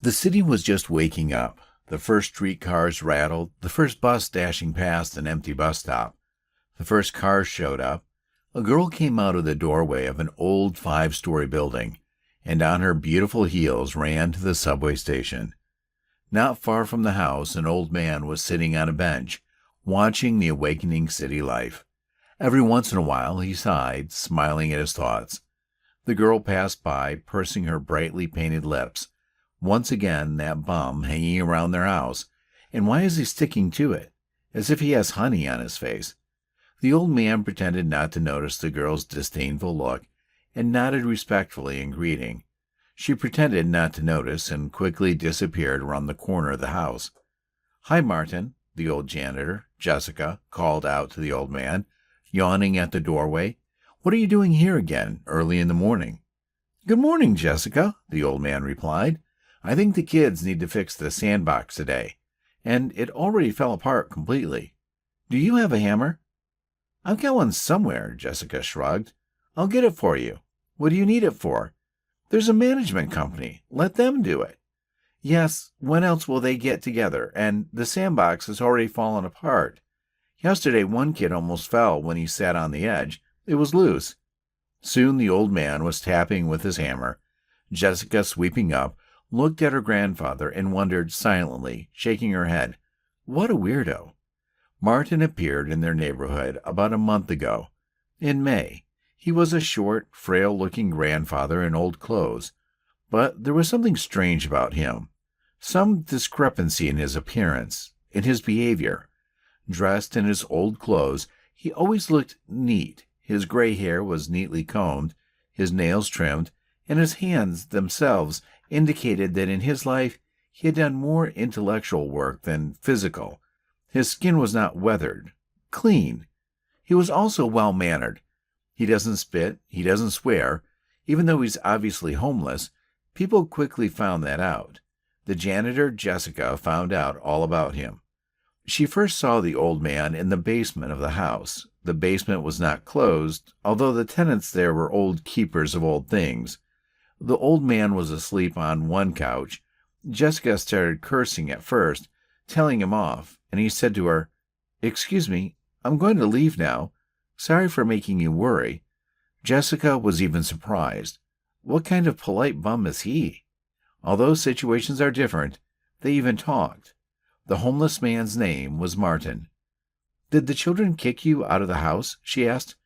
The city was just waking up. The first streetcars rattled, the first bus dashing past an empty bus stop. The first cars showed up. A girl came out of the doorway of an old five-story building, and on her beautiful heels ran to the subway station. Not far from the house, an old man was sitting on a bench, watching the awakening city life. Every once in a while he sighed, smiling at his thoughts. The girl passed by, pursing her brightly painted lips. Once again that bum hanging around their house, and why is he sticking to it, as if he has honey on his face? The old man pretended not to notice the girl's disdainful look, and nodded respectfully in greeting. She pretended not to notice, and quickly disappeared around the corner of the house. "Hi, Martin," the old janitor, Jessica, called out to the old man, yawning at the doorway. "What are you doing here again, early in the morning?" "Good morning, Jessica," the old man replied. "I think the kids need to fix the sandbox today, and it already fell apart completely. Do you have a hammer?" "I've got one somewhere," Jessica shrugged. "I'll get it for you. What do you need it for?" "There's a management company. Let them do it." "Yes, when else will they get together? And the sandbox has already fallen apart. Yesterday one kid almost fell when he sat on the edge. It was loose." Soon the old man was tapping with his hammer. Jessica, sweeping up, looked at her grandfather and wondered silently, shaking her head. What a weirdo. Martin appeared in their neighborhood about a month ago, in May. He was a short, frail-looking grandfather in old clothes, but there was something strange about him, some discrepancy in his appearance, in his behavior. Dressed in his old clothes, he always looked neat. His gray hair was neatly combed, his nails trimmed, and his hands themselves indicated that in his life he had done more intellectual work than physical. His skin was not weathered, clean. He was also well-mannered. He doesn't spit, he doesn't swear. Even though he's obviously homeless, people quickly found that out. The janitor, Jessica, found out all about him. She first saw the old man in the basement of the house. The basement was not closed, although the tenants there were old keepers of old things. The old man was asleep on one couch. Jessica started cursing at first, telling him off, and he said to her, "Excuse me, I'm going to leave now. Sorry for making you worry." Jessica was even surprised. What kind of polite bum is he? Although situations are different, they even talked. The homeless man's name was Martin. "Did the children kick you out of the house?" she asked.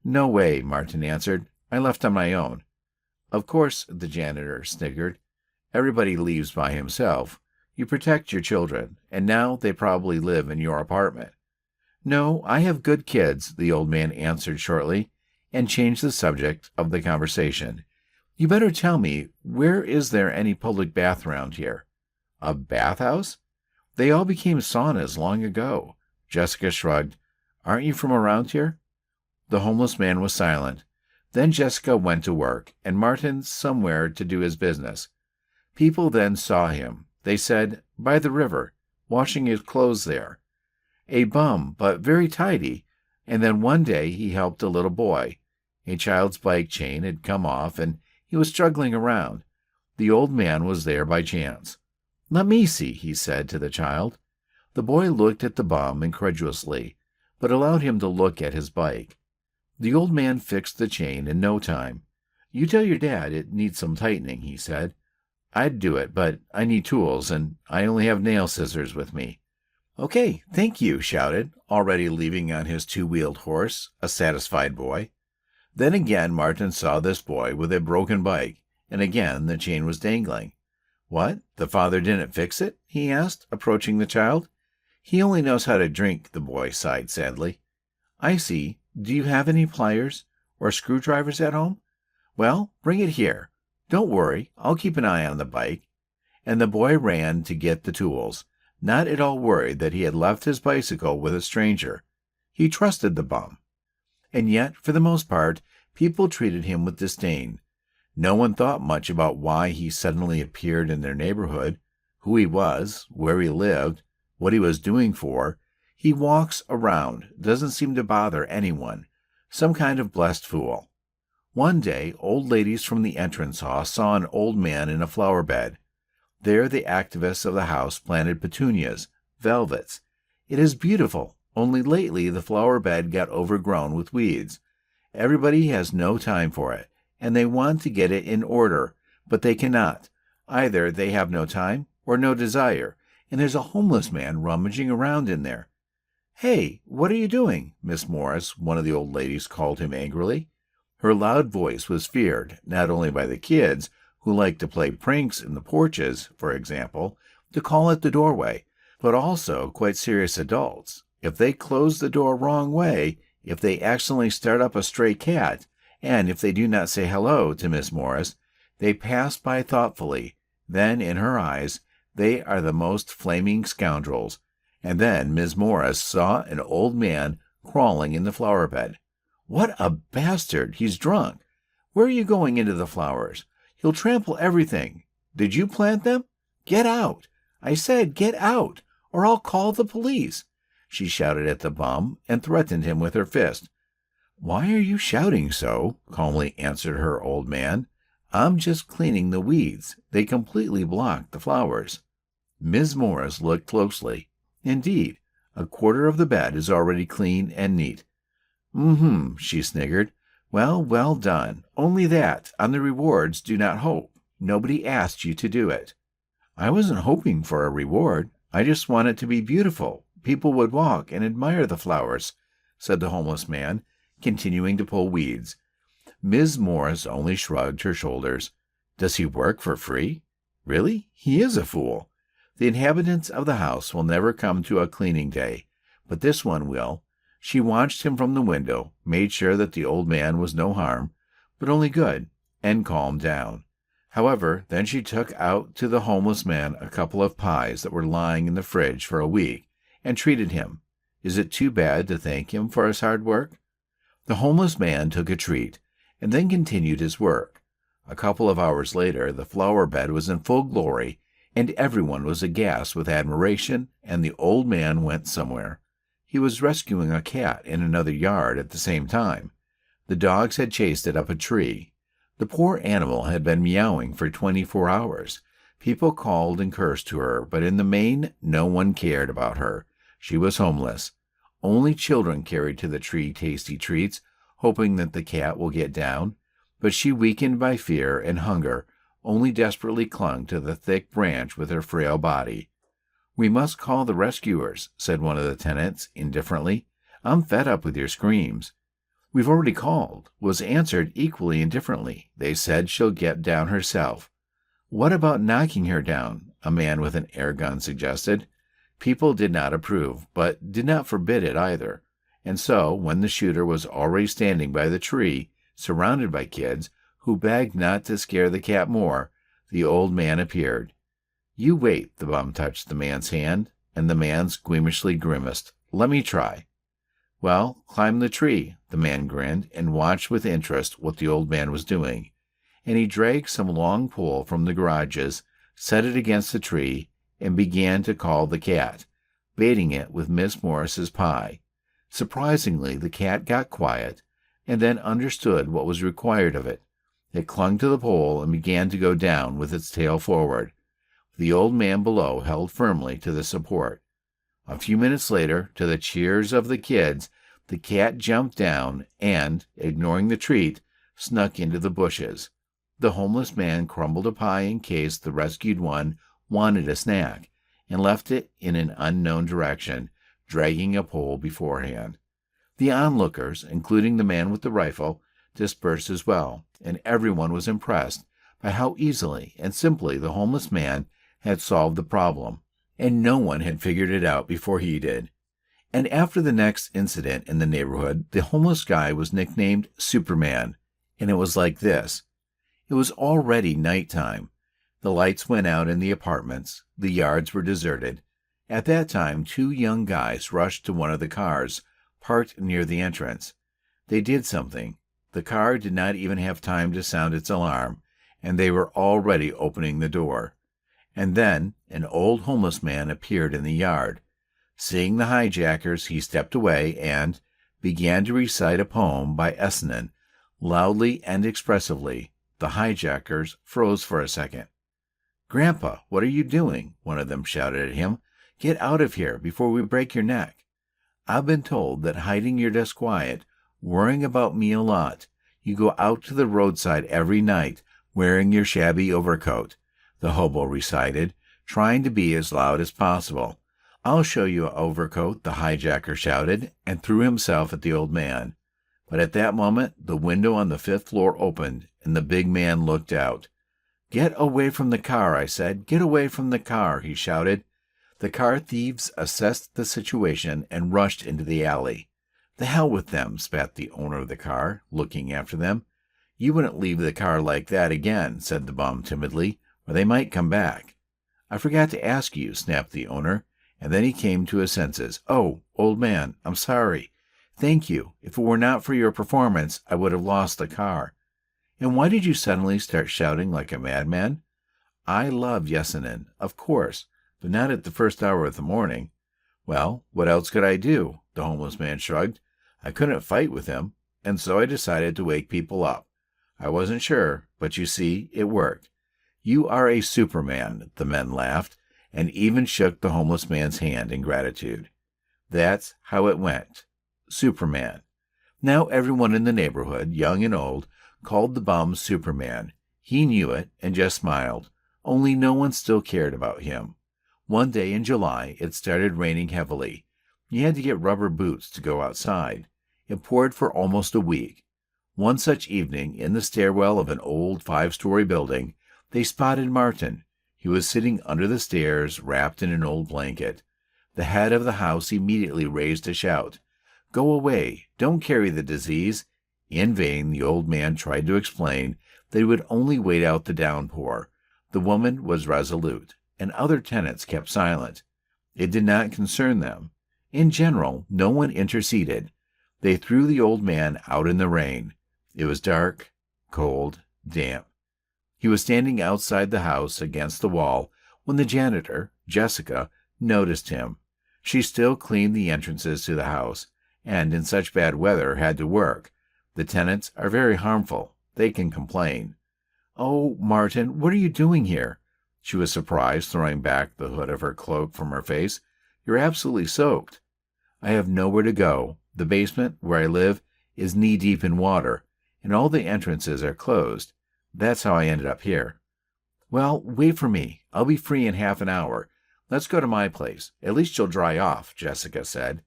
"No way," Martin answered. "I left on my own." "Of course," the janitor snickered. "Everybody leaves by himself. You protect your children, and now they probably live in your apartment." "No, I have good kids," the old man answered shortly, and changed the subject of the conversation. "You better tell me, where is there any public bath around here?" "A bathhouse? They all became saunas long ago." Jessica shrugged. "Aren't you from around here?" The homeless man was silent. Then Jessica went to work, and Martin somewhere to do his business. People then saw him. They said, "By the river, washing his clothes there." A bum, but very tidy. And then one day he helped a little boy. A child's bike chain had come off, and he was struggling around. The old man was there by chance. "Let me see," he said to the child. The boy looked at the bum incredulously, but allowed him to look at his bike. The old man fixed the chain in no time. "You tell your dad it needs some tightening," he said. "I'd do it, but I need tools, and I only have nail scissors with me." "Okay, thank you," shouted, already leaving on his two-wheeled horse, a satisfied boy. Then again Martin saw this boy with a broken bike, and again the chain was dangling. "What, the father didn't fix it?" he asked, approaching the child. "He only knows how to drink," the boy sighed sadly. "I see. Do you have any pliers or screwdrivers at home? Well, bring it here. Don't worry, I'll keep an eye on the bike." And the boy ran to get the tools, not at all worried that he had left his bicycle with a stranger. He trusted the bum. And yet, for the most part, people treated him with disdain. No one thought much about why he suddenly appeared in their neighborhood, who he was, where he lived, what he was doing for. He walks around, doesn't seem to bother anyone, some kind of blessed fool. One day, old ladies from the entrance hall saw an old man in a flower bed. There the activists of the house planted petunias, velvets. It is beautiful, only lately the flower bed got overgrown with weeds. Everybody has no time for it, and they want to get it in order, but they cannot. Either they have no time or no desire, and there's a homeless man rummaging around in there. "Hey, what are you doing?" Miss Morris, one of the old ladies, called him angrily. Her loud voice was feared, not only by the kids, who like to play pranks in the porches, for example, to call at the doorway, but also quite serious adults. If they close the door wrong way, if they accidentally start up a stray cat, and if they do not say hello to Miss Morris, they pass by thoughtfully. Then, in her eyes, they are the most flaming scoundrels. And then Miss Morris saw an old man crawling in the flower bed. "What a bastard! He's drunk. Where are you going into the flowers? You'll trample everything. Did you plant them? Get out! I said get out, or I'll call the police," she shouted at the bum and threatened him with her fist. "Why are you shouting so?" calmly answered her old man. "I'm just cleaning the weeds. They completely block the flowers." Miss Morris looked closely. Indeed, a quarter of the bed is already clean and neat. She sniggered. Well done. Only that, on the rewards, do not hope. Nobody asked you to do it." "I wasn't hoping for a reward. I just want it to be beautiful. People would walk and admire the flowers," said the homeless man, continuing to pull weeds. Miss Morris only shrugged her shoulders. "Does he work for free? Really? He is a fool. The inhabitants of the house will never come to a cleaning day, but this one will." She watched him from the window, made sure that the old man was no harm, but only good, and calmed down. However, then she took out to the homeless man a couple of pies that were lying in the fridge for a week, and treated him. Is it too bad to thank him for his hard work? The homeless man took a treat, and then continued his work. A couple of hours later, the flower bed was in full glory, and everyone was aghast with admiration, and the old man went somewhere. He was rescuing a cat in another yard at the same time. The dogs had chased it up a tree. The poor animal had been meowing for 24 hours. People called and cursed to her, but in the main, no one cared about her. She was homeless. Only children carried to the tree tasty treats, hoping that the cat will get down. But she, weakened by fear and hunger, only desperately clung to the thick branch with her frail body. "We must call the rescuers," said one of the tenants indifferently. "I'm fed up with your screams." "We've already called," was answered equally indifferently. "They said she'll get down herself." "What about knocking her down?" a man with an air gun suggested. People did not approve, but did not forbid it either. And so, when the shooter was already standing by the tree, surrounded by kids, who begged not to scare the cat more, the old man appeared. "You wait," the bum touched the man's hand, and the man squeamishly grimaced. "Let me try." "Well, climb the tree," the man grinned, and watched with interest what the old man was doing. And he dragged some long pole from the garages, set it against the tree, and began to call the cat, baiting it with Miss Morris's pie. Surprisingly, the cat got quiet, and then understood what was required of it. It clung to the pole and began to go down with its tail forward. The old man below held firmly to the support. A few minutes later, to the cheers of the kids, the cat jumped down and, ignoring the treat, snuck into the bushes. The homeless man crumbled a pie in case the rescued one wanted a snack, and left it in an unknown direction, dragging a pole beforehand. The onlookers, including the man with the rifle, dispersed as well, and everyone was impressed by how easily and simply the homeless man had solved the problem, and no one had figured it out before he did. And after the next incident in the neighborhood, the homeless guy was nicknamed Superman, and it was like this. It was already nighttime. The lights went out in the apartments. The yards were deserted. At that time, 2 young guys rushed to one of the cars, parked near the entrance. They did something. The car did not even have time to sound its alarm, and they were already opening the door. And then an old homeless man appeared in the yard. Seeing the hijackers, he stepped away and began to recite a poem by Essenen, loudly and expressively. The hijackers froze for a second. "Grandpa, what are you doing?" one of them shouted at him. "Get out of here before we break your neck." "I've been told that hiding your disquiet, worrying about me a lot, you go out to the roadside every night wearing your shabby overcoat," the hobo recited, trying to be as loud as possible. "I'll show you an overcoat," the hijacker shouted, and threw himself at the old man. But at that moment, the window on the 5th floor opened, and the big man looked out. "Get away from the car," I said. "Get away from the car," he shouted. The car thieves assessed the situation and rushed into the alley. "The hell with them," spat the owner of the car, looking after them. "You wouldn't leave the car like that again," said the bum timidly, "or they might come back." "I forgot to ask you," snapped the owner, and then he came to his senses. "Oh, old man, I'm sorry. Thank you. If it were not for your performance, I would have lost the car." "And why did you suddenly start shouting like a madman?" "I love Yesenin, of course, but not at the first hour of the morning." "Well, what else could I do?" The homeless man shrugged. "I couldn't fight with him, and so I decided to wake people up. I wasn't sure, but you see, it worked." "You are a Superman," the men laughed, and even shook the homeless man's hand in gratitude. That's how it went. Superman. Now everyone in the neighborhood, young and old, called the bum Superman. He knew it and just smiled, only no one still cared about him. One day in July, it started raining heavily. You had to get rubber boots to go outside. It poured for almost a week. One such evening, in the stairwell of an old 5-story building, they spotted Martin. He was sitting under the stairs, wrapped in an old blanket. The head of the house immediately raised a shout. "Go away! Don't carry the disease!" In vain the old man tried to explain that he would only wait out the downpour. The woman was resolute, and other tenants kept silent. It did not concern them. In general, no one interceded. They threw the old man out in the rain. It was dark, cold, damp. He was standing outside the house against the wall when the janitor, Jessica, noticed him. She still cleaned the entrances to the house, and in such bad weather had to work. The tenants are very harmful. They can complain. "Oh, Martin, what are you doing here?" She was surprised, throwing back the hood of her cloak from her face. "You're absolutely soaked." "I have nowhere to go. The basement, where I live, is knee-deep in water, and all the entrances are closed. That's how I ended up here." "Well, wait for me. I'll be free in half an hour. Let's go to my place. At least you'll dry off," Jessica said.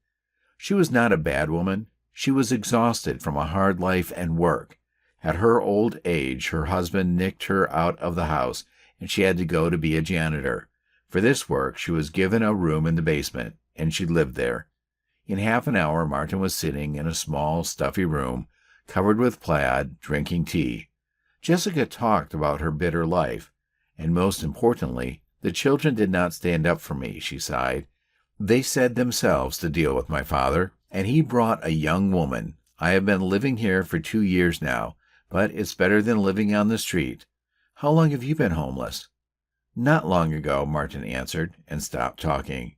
She was not a bad woman. She was exhausted from a hard life and work. At her old age, her husband nicked her out of the house, and she had to go to be a janitor. For this work, she was given a room in the basement, and she lived there. In half an hour, Martin was sitting in a small, stuffy room, covered with plaid, drinking tea. Jessica talked about her bitter life, and most importantly, the children did not stand up for me, she sighed. They said themselves to deal with my father, and he brought a young woman. I have been living here for 2 years now, but it's better than living on the street. How long have you been homeless?" "Not long ago," Martin answered, and stopped talking.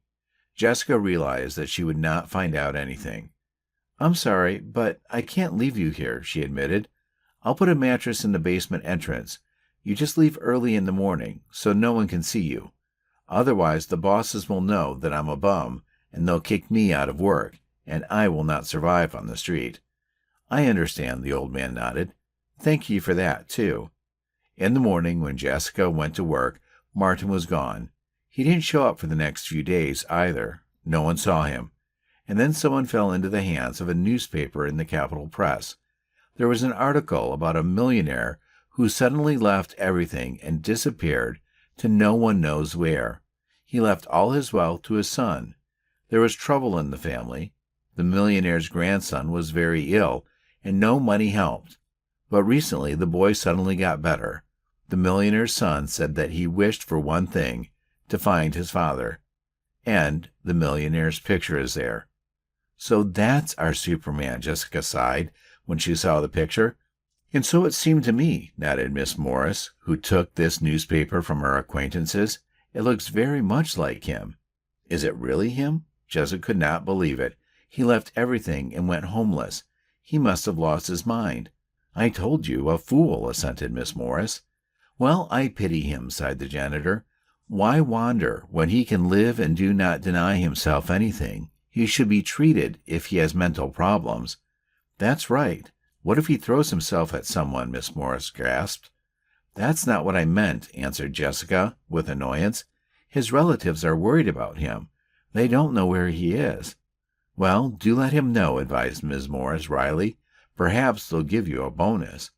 Jessica realized that she would not find out anything. "I'm sorry, but I can't leave you here," she admitted. "I'll put a mattress in the basement entrance. You just leave early in the morning, so no one can see you. Otherwise, the bosses will know that I'm a bum, and they'll kick me out of work, and I will not survive on the street." "I understand," the old man nodded. "Thank you for that, too." In the morning, when Jessica went to work, Martin was gone. He didn't show up for the next few days, either. No one saw him. And then someone fell into the hands of a newspaper in the Capital Press. There was an article about a millionaire who suddenly left everything and disappeared to no one knows where. He left all his wealth to his son. There was trouble in the family. The millionaire's grandson was very ill, and no money helped. But recently the boy suddenly got better. The millionaire's son said that he wished for one thing, to find his father. And the millionaire's picture is there. "So that's our Superman," Jessica sighed when she saw the picture. "And so it seemed to me," nodded Miss Morris, who took this newspaper from her acquaintances. "It looks very much like him." "Is it really him?" Jessica could not believe it. "He left everything and went homeless. He must have lost his mind." "I told you, a fool," assented Miss Morris. Well, I pity him, sighed the janitor. Why wander when he can live and do not deny himself anything? He should be treated if he has mental problems. That's right. What if he throws himself at someone? Miss Morris gasped. That's not what I meant, answered Jessica with annoyance. His relatives are worried about him. They don't know where he is. Well, do let him know, advised Ms. Morris wryly. Perhaps they'll give you a bonus.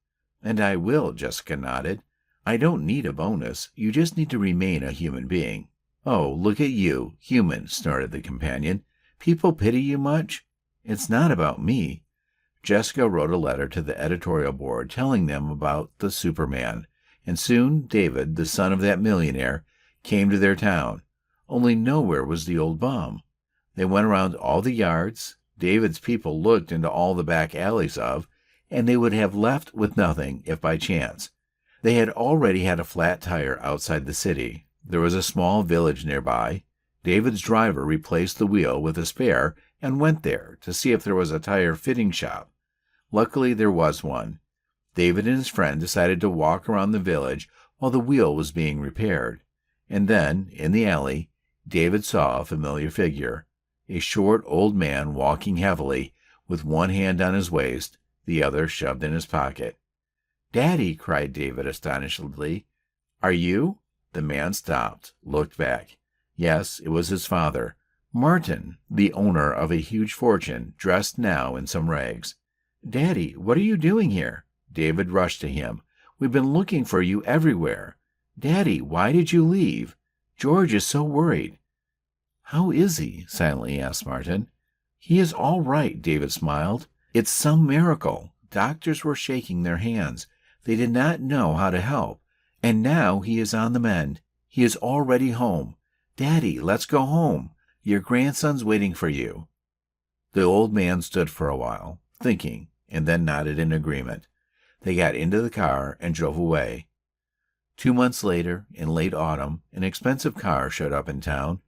And I will, Jessica nodded. I don't need a bonus. You just need to remain a human being. Oh, look at you, human, snorted the companion. People pity you much? It's not about me. Jessica wrote a letter to the editorial board telling them about the Superman, and soon David, the son of that millionaire, came to their town. Only nowhere was the old bum. They went around all the yards David's people looked into all the back alleys of, and they would have left with nothing if by chance. They had already had a flat tire outside the city. There was a small village nearby. David's driver replaced the wheel with a spare and went there to see if there was a tire fitting shop. Luckily, there was one. David and his friend decided to walk around the village while the wheel was being repaired. And then, in the alley, David saw a familiar figure, a short old man walking heavily, with one hand on his waist, the other shoved in his pocket. "Daddy!" cried David astonishedly. "Are you?" The man stopped, looked back. Yes, it was his father, Martin, the owner of a huge fortune, dressed now in some rags. "Daddy, what are you doing here?" David rushed to him. "We've been looking for you everywhere. Daddy, why did you leave? George is so worried." "How is he?" silently asked Martin. "He is all right," David smiled. "It's some miracle. Doctors were shaking their hands. They did not know how to help. And now he is on the mend. He is already home. Daddy, let's go home. Your grandson's waiting for you." The old man stood for a while, thinking, and then nodded in agreement. They got into the car and drove away. 2 months later, in late autumn, an expensive car showed up in town.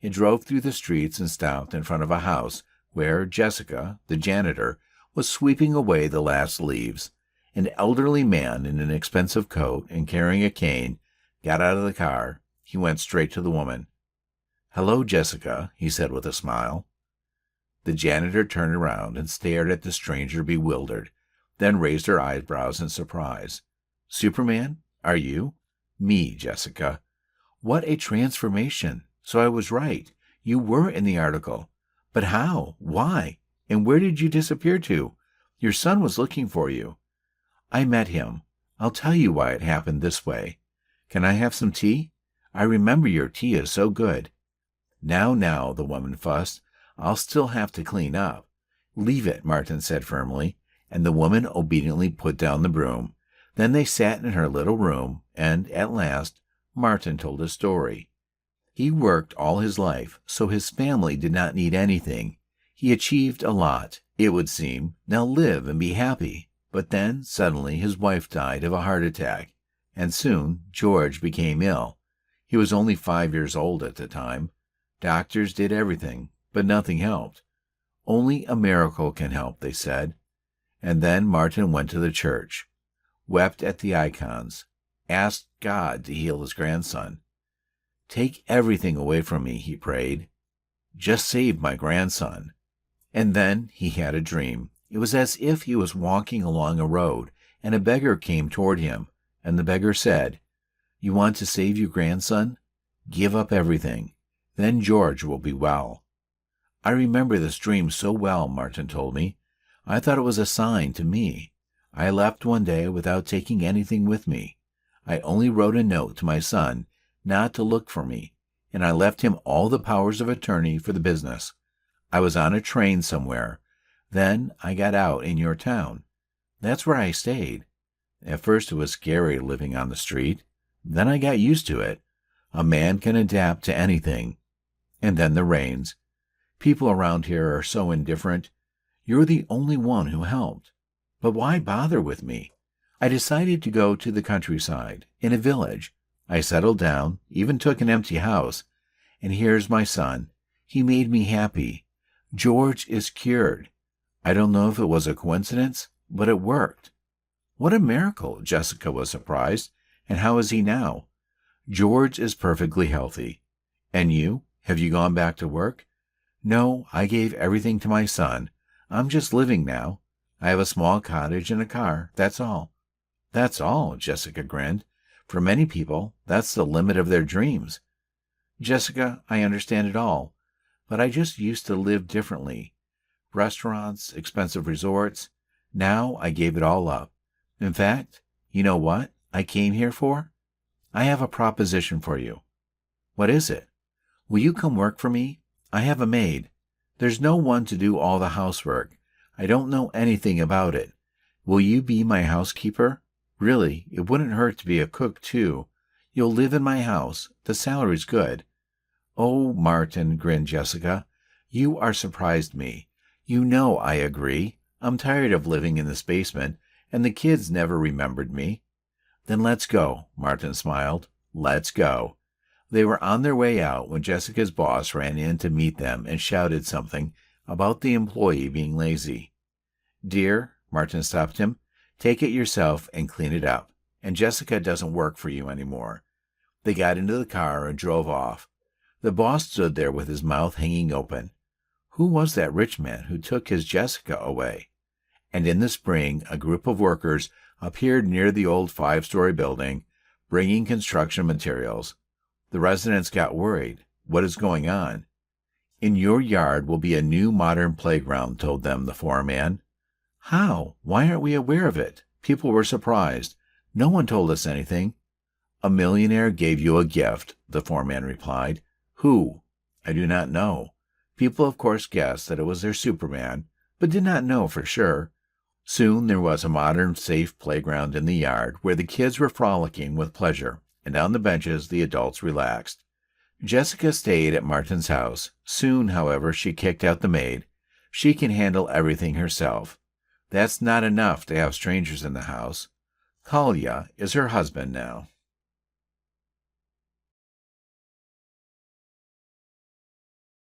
It drove through the streets and stopped in front of a house where Jessica, the janitor, was sweeping away the last leaves. An elderly man in an expensive coat and carrying a cane got out of the car. He went straight to the woman. "Hello, Jessica," he said with a smile. The janitor turned around and stared at the stranger bewildered, then raised her eyebrows in surprise. "Superman? Are you?" "Me, Jessica." "What a transformation! So I was right. You were in the article. But how? Why? And where did you disappear to? Your son was looking for you." "I met him. I'll tell you why it happened this way. Can I have some tea? I remember your tea is so good." Now, the woman fussed. "I'll still have to clean up." "Leave it," Martin said firmly, and the woman obediently put down the broom. Then they sat in her little room, and, at last, Martin told his story. He worked all his life, so his family did not need anything. He achieved a lot, it would seem. Now live and be happy. But then, suddenly, his wife died of a heart attack, and soon George became ill. He was only 5 years old at the time. Doctors did everything, but nothing helped. Only a miracle can help, they said. And then Martin went to the church, wept at the icons, asked God to heal his grandson. "Take everything away from me," he prayed. "Just save my grandson." And then he had a dream. It was as if he was walking along a road, and a beggar came toward him, and the beggar said, "You want to save your grandson? Give up everything. Then George will be well." "I remember this dream so well," Martin told me. "I thought it was a sign to me. I left one day without taking anything with me. I only wrote a note to my son not to look for me, and I left him all the powers of attorney for the business. I was on a train somewhere. Then I got out in your town. That's where I stayed. At first it was scary living on the street. Then I got used to it. A man can adapt to anything. And then the rains. People around here are so indifferent. You're the only one who helped. But why bother with me? I decided to go to the countryside, in a village. I settled down, even took an empty house. And here's my son. He made me happy. George is cured. I don't know if it was a coincidence, but it worked." "What a miracle!" Jessica was surprised. And how is he now? George is perfectly healthy. And you? Have you gone back to work? No, I gave everything to my son. I'm just living now. I have a small cottage and a car. That's all. That's all, Jessica grinned. For many people, that's the limit of their dreams. Jessica, I understand it all, but I just used to live differently. Restaurants, expensive resorts. Now I gave it all up. In fact, you know what I came here for? I have a proposition for you. What is it? Will you come work for me? I have a maid. There's no one to do all the housework. I don't know anything about it. Will you be my housekeeper? Really, it wouldn't hurt to be a cook, too. You'll live in my house. The salary's good. Oh, Martin, grinned Jessica. You are surprised me. You know I agree. I'm tired of living in this basement, and the kids never remembered me. Then let's go, Martin smiled. Let's go. They were on their way out when Jessica's boss ran in to meet them and shouted something about the employee being lazy. Dear, Martin stopped him, take it yourself and clean it up, and Jessica doesn't work for you anymore. They got into the car and drove off. The boss stood there with his mouth hanging open. Who was that rich man who took his Jessica away? And in the spring, a group of workers appeared near the old 5-story building, bringing construction materials. The residents got worried. What is going on? In your yard will be a new modern playground, told them the foreman. How? Why aren't we aware of it? People were surprised. No one told us anything. A millionaire gave you a gift, the foreman replied. Who? I do not know. People, of course, guessed that it was their Superman, but did not know for sure. Soon there was a modern, safe playground in the yard where the kids were frolicking with pleasure, and on the benches the adults relaxed. Jessica stayed at Martin's house. Soon, however, she kicked out the maid. She can handle everything herself. That's not enough to have strangers in the house. Kalya is her husband now.